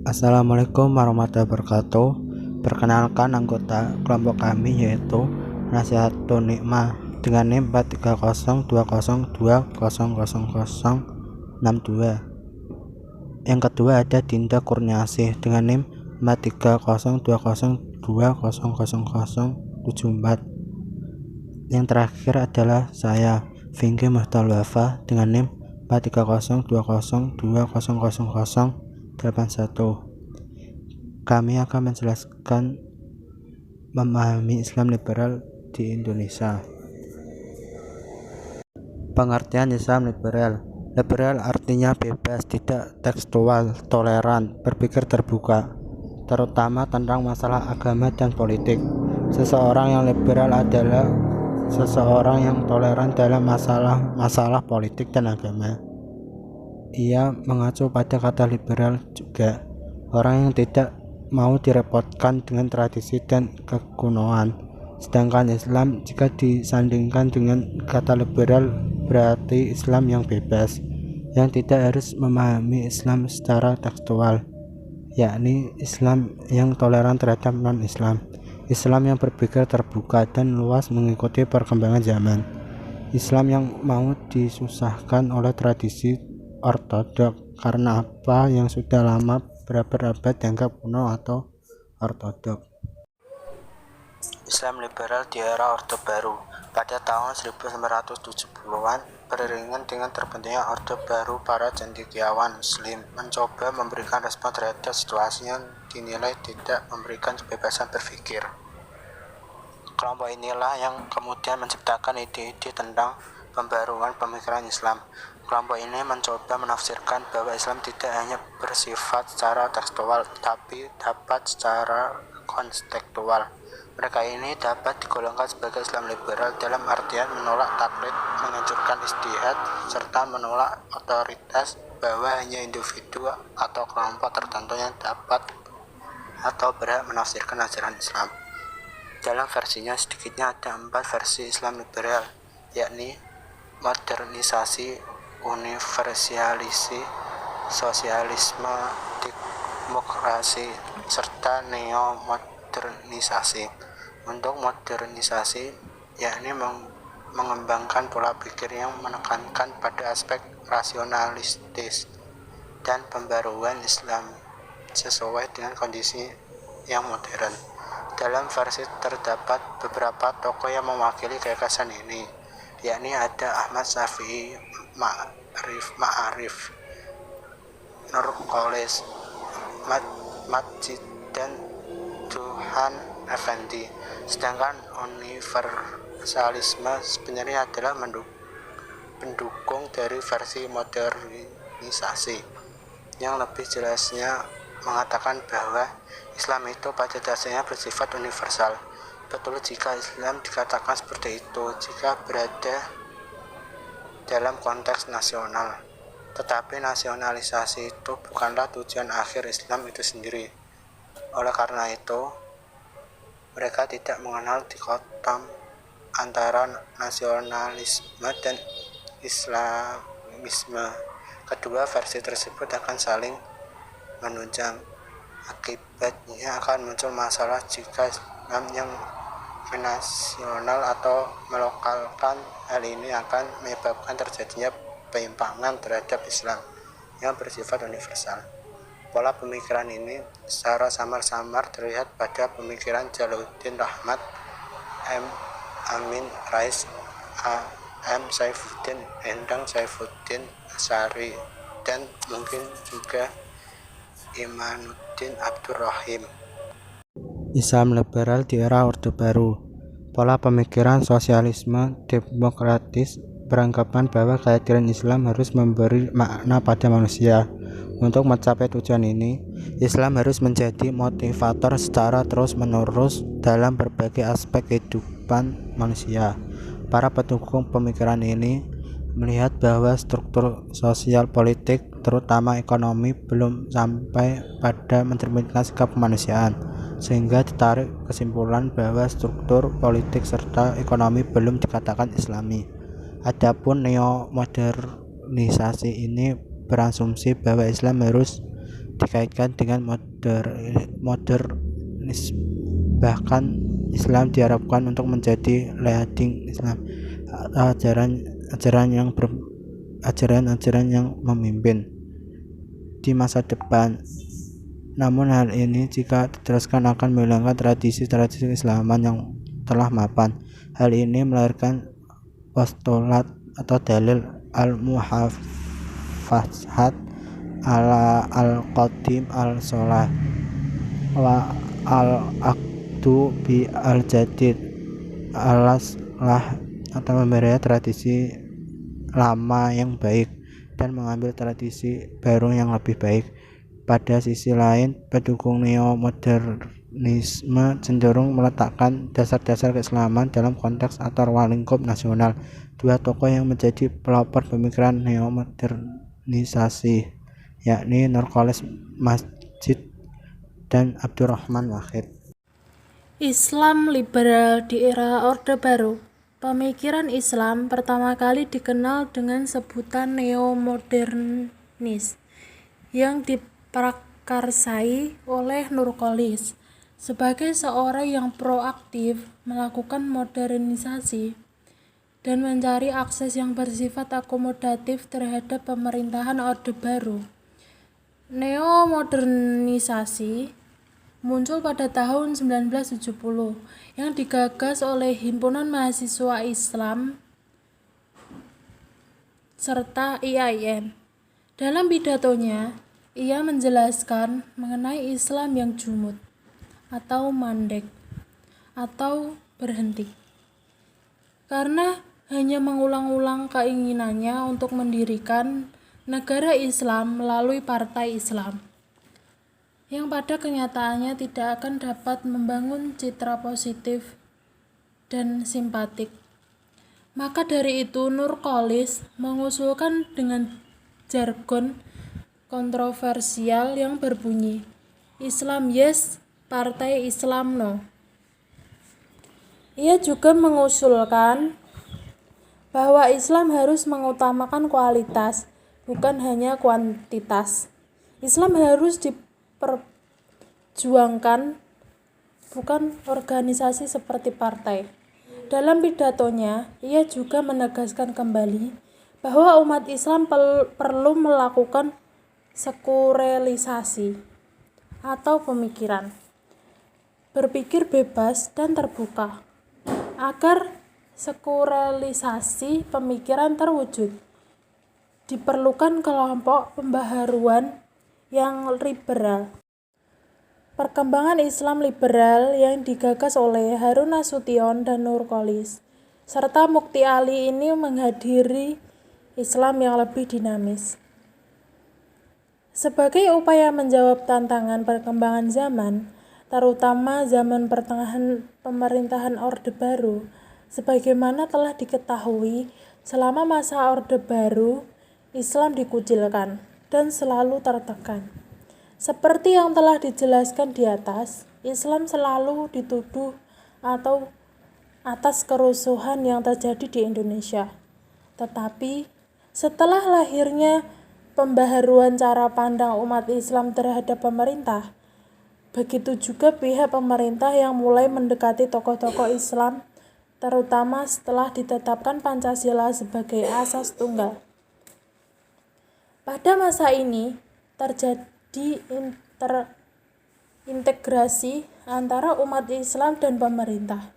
Assalamualaikum warahmatullahi wabarakatuh. Perkenalkan anggota kelompok kami yaitu Nasihatun Nikmah dengan NIM 4302002000062. Yang kedua ada Dinda Kurniasih dengan NIM 4302002000074. Yang terakhir adalah saya Vinky Muhtal Wafa dengan NIM 4302002000081. Kami akan menjelaskan memahami Islam liberal di Indonesia. Pengertian Islam liberal. Liberal artinya bebas, tidak tekstual, toleran, berpikir terbuka, terutama tentang masalah agama dan politik. Seseorang yang liberal adalah seseorang yang toleran dalam masalah politik dan agama. Ia mengacu pada kata liberal juga, orang yang tidak mau direpotkan dengan tradisi dan kekunoan. Sedangkan Islam jika disandingkan dengan kata liberal berarti Islam yang bebas, yang tidak harus memahami Islam secara tekstual, yakni Islam yang toleran terhadap non-Islam, Islam yang berpikir terbuka dan luas mengikuti perkembangan zaman, Islam yang mau disusahkan oleh tradisi ortodok karena apa yang sudah lama berabad-abad dianggap kuno atau ortodok. Islam liberal di era Orde Baru. Pada tahun 1970-an, beriringan dengan terbentuknya Orde Baru, para cendekiawan Muslim mencoba memberikan respon terhadap situasi yang dinilai tidak memberikan kebebasan berpikir. Kelompok inilah yang kemudian menciptakan ide-ide tentang pembaruan pemikiran Islam. Kelompok ini mencoba menafsirkan bahwa Islam tidak hanya bersifat secara tekstual, tapi dapat secara kontekstual. Mereka ini dapat digolongkan sebagai Islam liberal dalam artian menolak taklid, menganjurkan ijtihad, serta menolak otoritas, bahwa hanya individu atau kelompok tertentu yang dapat atau berhak menafsirkan ajaran Islam. Dalam versinya sedikitnya ada 4 versi Islam liberal, yakni modernisasi, universalisasi, sosialisme, demokrasi, serta neo-modernisasi. Untuk modernisasi, yakni mengembangkan pola pikir yang menekankan pada aspek rasionalistis dan pembaruan Islam sesuai dengan kondisi yang modern. Dalam versi terdapat beberapa tokoh yang mewakili gagasan ini, yakni ada Ahmad Syafi'i, Ma'arif, Nurkolis, Majid, dan Tuhan Effendi. Sedangkan universalisme sebenarnya adalah pendukung dari versi modernisasi, yang lebih jelasnya mengatakan bahwa Islam itu pada dasarnya bersifat universal. Betul jika Islam dikatakan seperti itu jika berada dalam konteks nasional, tetapi nasionalisasi itu bukanlah tujuan akhir Islam itu sendiri. Oleh karena itu, mereka tidak mengenal dikotom antara nasionalisme dan Islamisme. Kedua versi tersebut akan saling menunjang. Akibatnya akan muncul masalah jika Islam yang menasional atau melokalkan. Hal ini akan menyebabkan terjadinya penyimpangan terhadap Islam yang bersifat universal. Pola pemikiran ini secara samar-samar terlihat pada pemikiran Jalaluddin Rahmat, M. Amin Rais, A. M. Saifuddin, Endang Saifuddin Asy'ari, dan mungkin juga Imanuddin Abdurrahim. Islam liberal di era Orde Baru. Pola pemikiran sosialisme demokratis beranggapan bahwa kehadiran Islam harus memberi makna pada manusia. Untuk mencapai tujuan ini, Islam harus menjadi motivator secara terus-menerus dalam berbagai aspek kehidupan manusia. Para pendukung pemikiran ini melihat bahwa struktur sosial politik, terutama ekonomi, belum sampai pada mencerminkan sikap kemanusiaan, sehingga ditarik kesimpulan bahwa struktur politik serta ekonomi belum dikatakan Islami. Adapun neo-modernisasi ini berasumsi bahwa Islam harus dikaitkan dengan modernis. Bahkan Islam diharapkan untuk menjadi leading Islam, ajaran yang memimpin di masa depan. Namun hal ini jika diteruskan akan menghilangkan tradisi-tradisi Keislaman yang telah mapan. Hal ini melahirkan postulat atau dalil al-muhafazat ala al-qadim al-sholah wa al-aqdu bi al-jadid alaslah, atau memelihara tradisi lama yang baik dan mengambil tradisi baru yang lebih baik. Pada sisi lain, pendukung neo-modernisme cenderung meletakkan dasar-dasar keislaman dalam konteks atau ruang lingkup nasional. Dua tokoh yang menjadi pelopor pemikiran neomodernisasi, yakni Nurcholish Madjid dan Abdurrahman Wahid. Islam liberal di era Orde Baru. Pemikiran Islam pertama kali dikenal dengan sebutan neomodernis yang diprakarsai oleh Nurcholish sebagai seorang yang proaktif melakukan modernisasi dan mencari akses yang bersifat akomodatif terhadap pemerintahan Orde Baru. Neomodernisasi muncul pada tahun 1970 yang digagas oleh Himpunan Mahasiswa Islam serta IAIN. Dalam pidatonya, ia menjelaskan mengenai Islam yang jumud atau mandek atau berhenti, karena hanya mengulang-ulang keinginannya untuk mendirikan negara Islam melalui partai Islam, yang pada kenyataannya tidak akan dapat membangun citra positif dan simpatik. Maka dari itu Nurcholish mengusulkan dengan jargon kontroversial yang berbunyi, Islam yes, partai Islam no. Ia juga mengusulkan bahwa Islam harus mengutamakan kualitas, bukan hanya kuantitas. Islam harus diperjuangkan, bukan organisasi seperti partai. Dalam pidatonya, ia juga menegaskan kembali bahwa umat Islam perlu melakukan sekulerisasi atau pemikiran, berpikir bebas dan terbuka. Agar sekulerisasi pemikiran terwujud, diperlukan kelompok pembaharuan yang liberal. Perkembangan Islam liberal yang digagas oleh Harun Nasution dan Nurcholish serta Mukti Ali ini menghadiri Islam yang lebih dinamis. Sebagai upaya menjawab tantangan perkembangan zaman, terutama zaman pertengahan pemerintahan Orde Baru, sebagaimana telah diketahui, selama masa Orde Baru, Islam dikucilkan dan selalu tertekan. Seperti yang telah dijelaskan di atas, Islam selalu dituduh atau atas kerusuhan yang terjadi di Indonesia. Tetapi, setelah lahirnya pembaharuan cara pandang umat Islam terhadap pemerintah, begitu juga pihak pemerintah yang mulai mendekati tokoh-tokoh Islam, terutama setelah ditetapkan Pancasila sebagai asas tunggal. Pada masa ini, terjadi integrasi antara umat Islam dan pemerintah.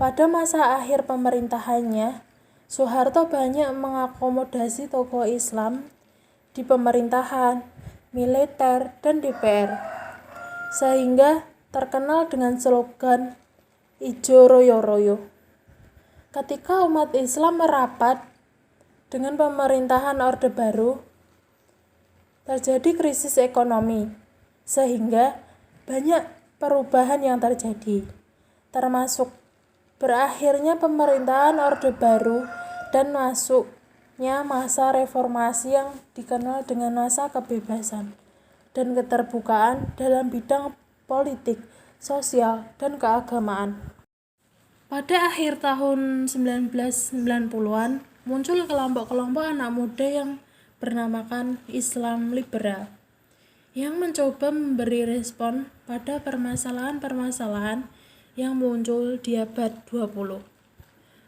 Pada masa akhir pemerintahannya, Soeharto banyak mengakomodasi tokoh Islam di pemerintahan, militer, dan DPR, sehingga terkenal dengan slogan Ijo Royo Royo. Ketika umat Islam merapat dengan pemerintahan Orde Baru, terjadi krisis ekonomi, sehingga banyak perubahan yang terjadi, termasuk berakhirnya pemerintahan Orde Baru dan masuknya masa reformasi yang dikenal dengan masa kebebasan dan keterbukaan dalam bidang politik, sosial, dan keagamaan. Pada akhir tahun 1990-an, muncul kelompok-kelompok anak muda yang bernamakan Islam liberal, yang mencoba memberi respon pada permasalahan-permasalahan yang muncul di abad 20.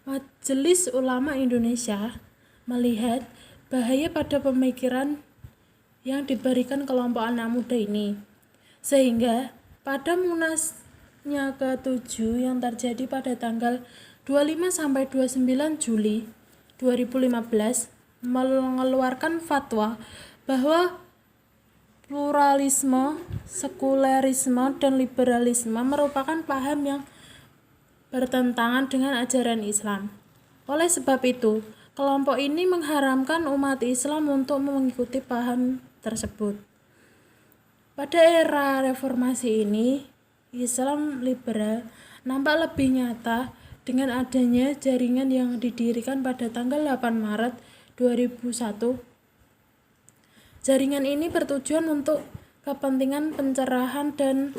Majelis Ulama Indonesia melihat bahaya pada pemikiran yang diberikan kelompok anak muda ini, sehingga pada Munasnya ke-7 yang terjadi pada tanggal 25-29 Juli 2015 mengeluarkan fatwa bahwa pluralisme, sekulerisme, dan liberalisme merupakan paham yang bertentangan dengan ajaran Islam. Oleh sebab itu, kelompok ini mengharamkan umat Islam untuk mengikuti paham tersebut. Pada era reformasi ini, Islam liberal nampak lebih nyata dengan adanya jaringan yang didirikan pada tanggal 8 Maret 2001. Jaringan ini bertujuan untuk kepentingan pencerahan dan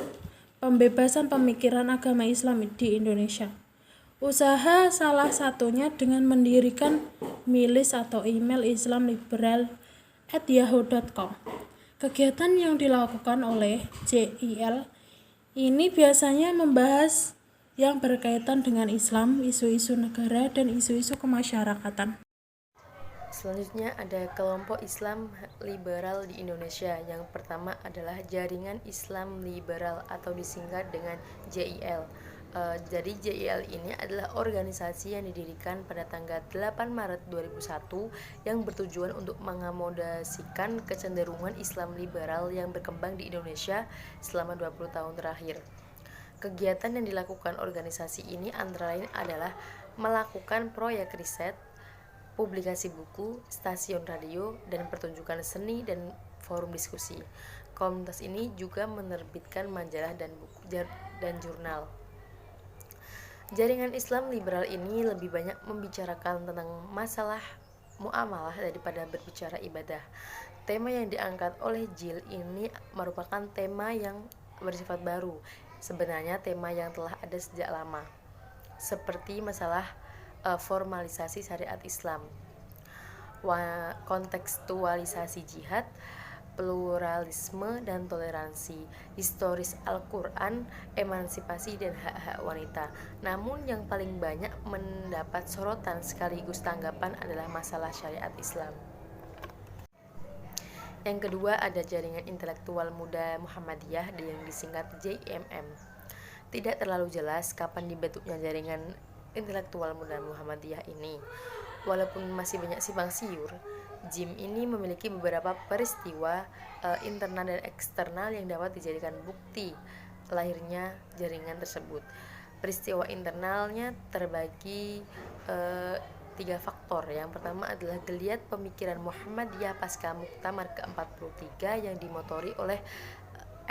pembebasan pemikiran agama Islam di Indonesia. Usaha salah satunya dengan mendirikan milis atau email Islam liberal@yahoo.com. Kegiatan yang dilakukan oleh JIL ini biasanya membahas yang berkaitan dengan Islam, isu-isu negara, dan isu-isu kemasyarakatan. Selanjutnya ada kelompok Islam liberal di Indonesia. Yang pertama adalah Jaringan Islam Liberal atau disingkat dengan JIL. Jadi JIL ini adalah organisasi yang didirikan pada tanggal 8 Maret 2001 yang bertujuan untuk mengakomodasikan kecenderungan Islam liberal yang berkembang di Indonesia selama 20 tahun terakhir. Kegiatan yang dilakukan organisasi ini antara lain adalah melakukan proyek riset, publikasi buku, stasiun radio, dan pertunjukan seni dan forum diskusi. Komunitas ini juga menerbitkan majalah dan buku dan jurnal. Jaringan Islam liberal ini lebih banyak membicarakan tentang masalah muamalah daripada berbicara ibadah. Tema yang diangkat oleh JIL ini merupakan tema yang bersifat baru. Sebenarnya tema yang telah ada sejak lama, seperti masalah formalisasi syariat Islam, kontekstualisasi jihad, pluralisme dan toleransi, historis Al-Quran, emansipasi dan hak-hak wanita. Namun yang paling banyak mendapat sorotan sekaligus tanggapan adalah masalah syariat Islam. Yang kedua ada Jaringan Intelektual Muda Muhammadiyah yang disingkat JMM. Tidak terlalu jelas kapan dibentuknya Jaringan Intelektual Muda Muhammadiyah ini. Walaupun masih banyak simpang siur, JIM ini memiliki beberapa peristiwa internal dan eksternal yang dapat dijadikan bukti lahirnya jaringan tersebut. Peristiwa internalnya terbagi 3 faktor. Yang pertama adalah geliat pemikiran Muhammadiyah pasca Muktamar ke-43 yang dimotori oleh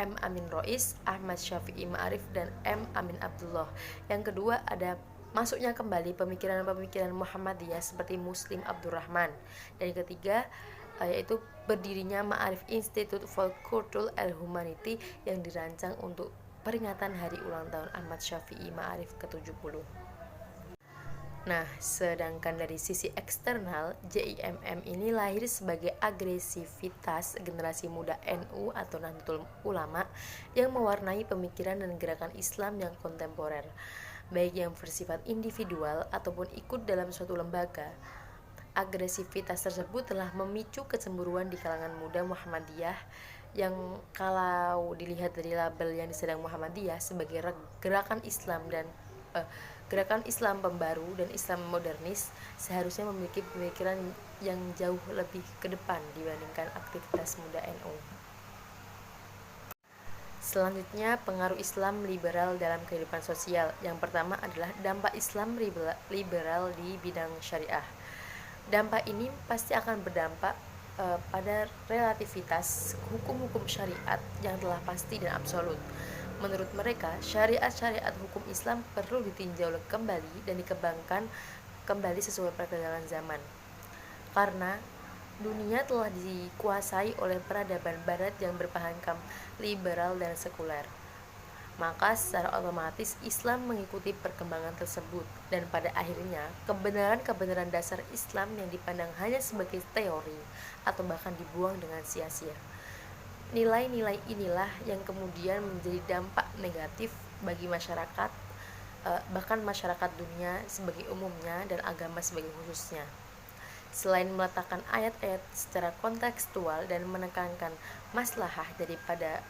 M. Amin Rais, Ahmad Syafi'i Ma'arif, dan M. Amin Abdullah. Yang kedua ada masuknya kembali pemikiran-pemikiran Muhammadiyah seperti Muslim Abdurrahman. Dan yang ketiga yaitu berdirinya Ma'arif Institute for Cultural and Humanity yang dirancang untuk peringatan hari ulang tahun Ahmad Syafi'i Ma'arif ke-70. Nah, sedangkan dari sisi eksternal, JIMM ini lahir sebagai agresivitas generasi muda NU atau Nahdlatul Ulama yang mewarnai pemikiran dan gerakan Islam yang kontemporer, baik yang bersifat individual ataupun ikut dalam suatu lembaga. Agresivitas tersebut telah memicu kecemburuan di kalangan muda Muhammadiyah yang kalau dilihat dari label yang disedang Muhammadiyah sebagai gerakan Islam dan gerakan Islam pembaru dan Islam modernis seharusnya memiliki pemikiran yang jauh lebih ke depan dibandingkan aktivitas muda NU. Selanjutnya, pengaruh Islam liberal dalam kehidupan sosial. Yang pertama adalah dampak Islam liberal di bidang syariah. Dampak ini pasti akan berdampak pada relativitas hukum-hukum syariat yang telah pasti dan absolut. Menurut mereka, syariat-syariat hukum Islam perlu ditinjau kembali dan dikembangkan kembali sesuai perkembangan zaman. Karena dunia telah dikuasai oleh peradaban barat yang berpaham liberal dan sekuler. Maka secara otomatis Islam mengikuti perkembangan tersebut, dan pada akhirnya kebenaran-kebenaran dasar Islam yang dipandang hanya sebagai teori atau bahkan dibuang dengan sia-sia. Nilai-nilai inilah yang kemudian menjadi dampak negatif bagi masyarakat, bahkan masyarakat dunia sebagai umumnya dan agama sebagai khususnya. Selain meletakkan ayat-ayat secara kontekstual dan menekankan maslahah daripada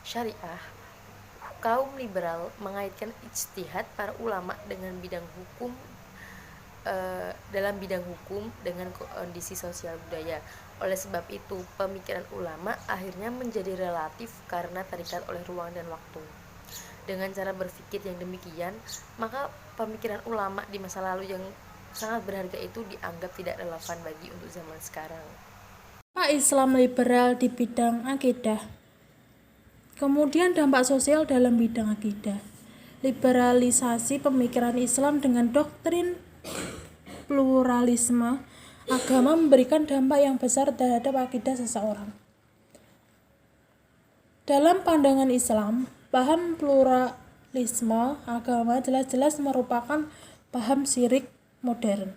syariah, kaum liberal mengaitkan ijtihad para ulama dengan bidang hukum, dalam bidang hukum dengan kondisi sosial budaya. Oleh sebab itu, pemikiran ulama akhirnya menjadi relatif karena terikat oleh ruang dan waktu. Dengan cara berpikir yang demikian, maka pemikiran ulama di masa lalu yang sangat berharga itu dianggap tidak relevan bagi untuk zaman sekarang. Pak Islam liberal di bidang akidah. Kemudian dampak sosial dalam bidang akidah. Liberalisasi pemikiran Islam dengan doktrin pluralisme agama memberikan dampak yang besar terhadap akidah seseorang. Dalam pandangan Islam, paham pluralisme agama jelas-jelas merupakan paham syirik modern.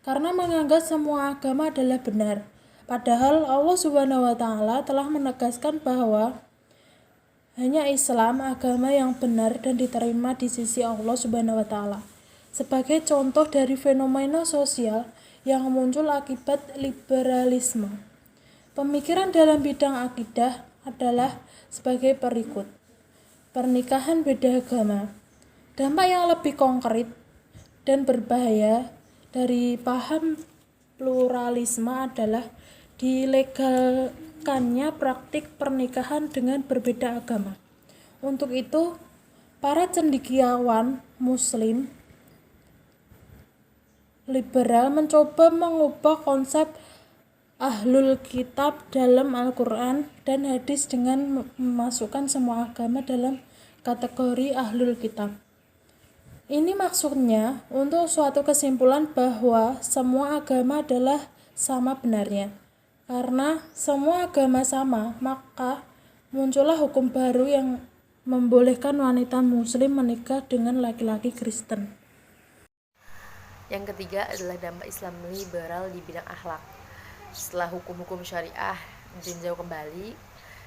Karena menganggap semua agama adalah benar. Padahal Allah Subhanahu wa taala telah menegaskan bahwa hanya Islam agama yang benar dan diterima di sisi Allah Subhanahu wa taala. Sebagai contoh dari fenomena sosial yang muncul akibat liberalisme, pemikiran dalam bidang akidah adalah sebagai berikut. Pernikahan beda agama. Dampak yang lebih konkret dan berbahaya dari paham pluralisme adalah dilegalkannya praktik pernikahan dengan berbeda agama. Untuk itu, para cendekiawan Muslim liberal mencoba mengubah konsep ahlul kitab dalam Al-Quran dan hadis dengan memasukkan semua agama dalam kategori ahlul kitab. Ini maksudnya untuk suatu kesimpulan bahwa semua agama adalah sama benarnya. Karena semua agama sama, maka muncullah hukum baru yang membolehkan wanita muslim menikah dengan laki-laki Kristen. Yang ketiga adalah dampak Islam liberal di bidang akhlak. Setelah hukum-hukum syariah ditinjau kembali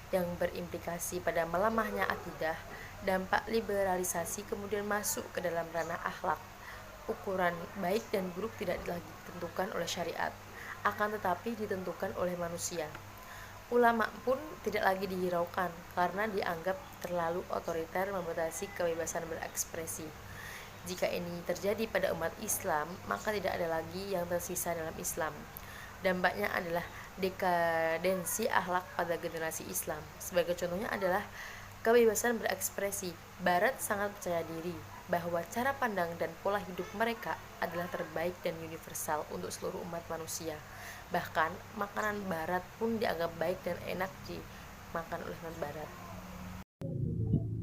yang berimplikasi pada melemahnya akidah, dampak liberalisasi kemudian masuk ke dalam ranah akhlak. Ukuran baik dan buruk tidak lagi ditentukan oleh syariat, akan tetapi ditentukan oleh manusia. Ulama pun tidak lagi dihiraukan karena dianggap terlalu otoriter membatasi kebebasan berekspresi. Jika ini terjadi pada umat Islam, maka tidak ada lagi yang tersisa dalam Islam. Dampaknya adalah dekadensi akhlak pada generasi Islam. Sebagai contohnya adalah kebebasan berekspresi. Barat sangat percaya diri bahwa cara pandang dan pola hidup mereka adalah terbaik dan universal untuk seluruh umat manusia. Bahkan, makanan Barat pun dianggap baik dan enak dimakan oleh umat Barat.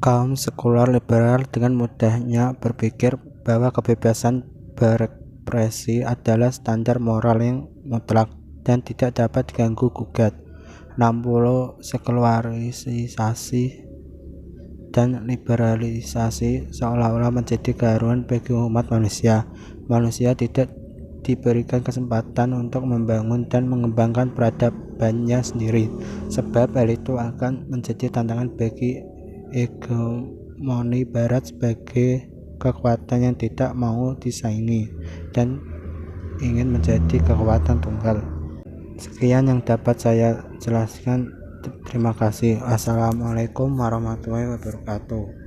Kaum sekuler liberal dengan mudahnya berpikir bahwa kebebasan berekspresi adalah standar moral yang mutlak dan tidak dapat diganggu-gugat. 60 sekularisasi dan liberalisasi seolah-olah menjadi keharuan bagi umat manusia. Manusia tidak diberikan kesempatan untuk membangun dan mengembangkan peradabannya sendiri, sebab hal itu akan menjadi tantangan bagi hegemoni Barat sebagai kekuatan yang tidak mau disaingi dan ingin menjadi kekuatan tunggal. Sekian yang dapat saya jelaskan. Terima kasih. Assalamualaikum warahmatullahi wabarakatuh.